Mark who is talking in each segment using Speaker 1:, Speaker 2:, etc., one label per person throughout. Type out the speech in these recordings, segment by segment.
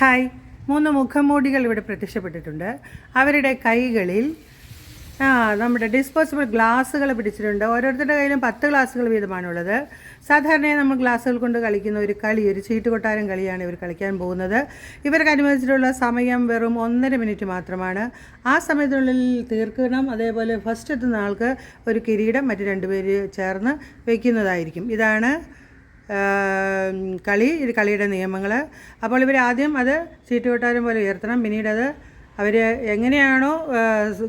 Speaker 1: Hi, 3 മുഖംമൂടികൾ ഇവിടെ പ്രത്യക്ഷപ്പെട്ടിട്ടുണ്ട്. അവരുടെ കൈകളിൽ നമ്മുടെ ഡിസ്പോസിബിൾ ഗ്ലാസ്സുകൾ പിടിച്ചിട്ടുണ്ട്. ഓരോരുത്തരുടെ കയ്യിലും 10 ഗ്ലാസ്സുകൾ വീതമാണുള്ളത്. സാധാരണയായി നമ്മൾ ഗ്ലാസ്സുകൾ കൊണ്ട് കളിക്കുന്ന ഒരു ചീട്ട് കൊട്ടാരം കളിയാണ് ഇവർ കളിക്കാൻ പോകുന്നത്. ഇവർക്ക് അനുവദിച്ചിട്ടുള്ള സമയം വെറും 1.5 മിനിറ്റ് മാത്രമാണ്. ആ സമയത്തിനുള്ളിൽ തീർക്കണം. അതേപോലെ ഫസ്റ്റ് എത്തുന്ന ആൾക്ക് ഒരു കിരീടം മറ്റ് 2 പേര് ചേർന്ന് വയ്ക്കുന്നതായിരിക്കും. ഇതാണ് കളിയുടെ നിയമങ്ങൾ. അപ്പോൾ ഇവർ ആദ്യം അത് ചീട്ട് കൊട്ടാരം പോലെ ഉയർത്തണം. പിന്നീട് അത് അവർ എങ്ങനെയാണോ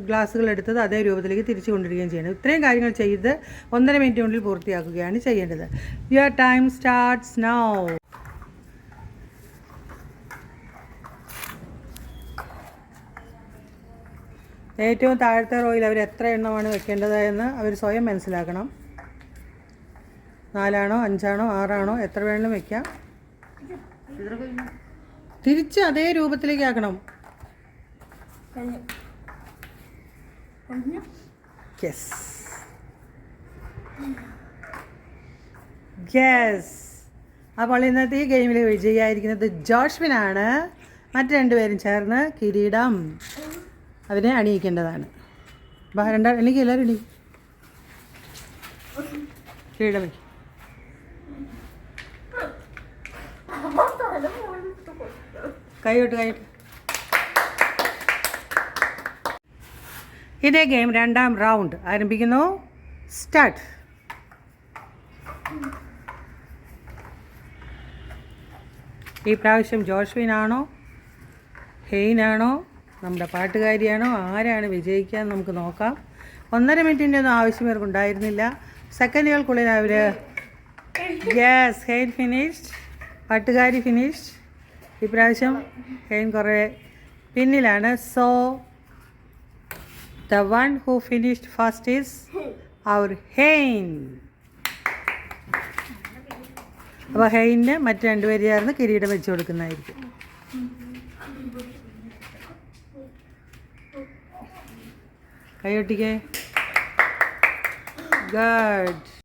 Speaker 1: ഗ്ലാസ്സുകൾ എടുത്തത് അതേ രൂപത്തിലേക്ക് തിരിച്ചു കൊണ്ടിരിക്കുകയും ചെയ്യണം. ഇത്രയും കാര്യങ്ങൾ ചെയ്ത് 1.5 മിനിറ്റിനുള്ളിൽ പൂർത്തിയാക്കുകയാണ് ചെയ്യേണ്ടത്. Your time starts now. ഏറ്റവും താഴത്തെ റോയിൽ അവർ എത്ര എണ്ണമാണ് വെക്കേണ്ടത് എന്ന് അവർ സ്വയം മനസ്സിലാക്കണം. 4 ആണോ 5 ആണോ 6 ആണോ എത്ര വേണമെങ്കിലും വെക്കാം. തിരിച്ച് അതേ രൂപത്തിലേക്ക് ആക്കണം. യെസ്. അപ്പോൾ ഇന്നത്തെ ഈ ഗെയിമിൽ വിജയിയായിരിക്കുന്നത് ജോഷ്വിനാണ്. മറ്റ് 2 പേരും ചേർന്ന് കിരീടം അതിനെ അണിയിക്കേണ്ടതാണ്. എനിക്ക് എല്ലാവരും എണീ കിരീടം വയ്ക്കും. കൈവിട്ട്. ഇതേ ഗെയിം 2ാം റൗണ്ട് ആരംഭിക്കുന്നു. സ്റ്റാർട്ട്. ഈ പ്രാവശ്യം ജോഷ്വിനാണോ ഹെയ്നാണോ നമ്മുടെ പാട്ടുകാരിയാണോ ആരാണ് വിജയിക്കാൻ നമുക്ക് നോക്കാം. 1.5 മിനിറ്റിൻ്റെ ഒന്നും ആവശ്യം ഇവർക്കുണ്ടായിരുന്നില്ല. സെക്കൻഡുകൾക്കുള്ളിൽ അവർ ഹെയ്ൻ ഫിനിഷ്ഡ്. പാട്ടുകാരി ഫിനിഷ്ഡ്. ഈ പ്രാവശ്യം ഹെയ്ൻ കുറേ പിന്നിലാണ്. So the one who finished first is our Hein. അപ്പോൾ ഹെയ്ന് മറ്റ് 2 പേര് ചേർന്ന് കിരീടം വെച്ച് കൊടുക്കുന്നതായിരിക്കും. കൈയൊട്ടിക്കേ. ഗുഡ്.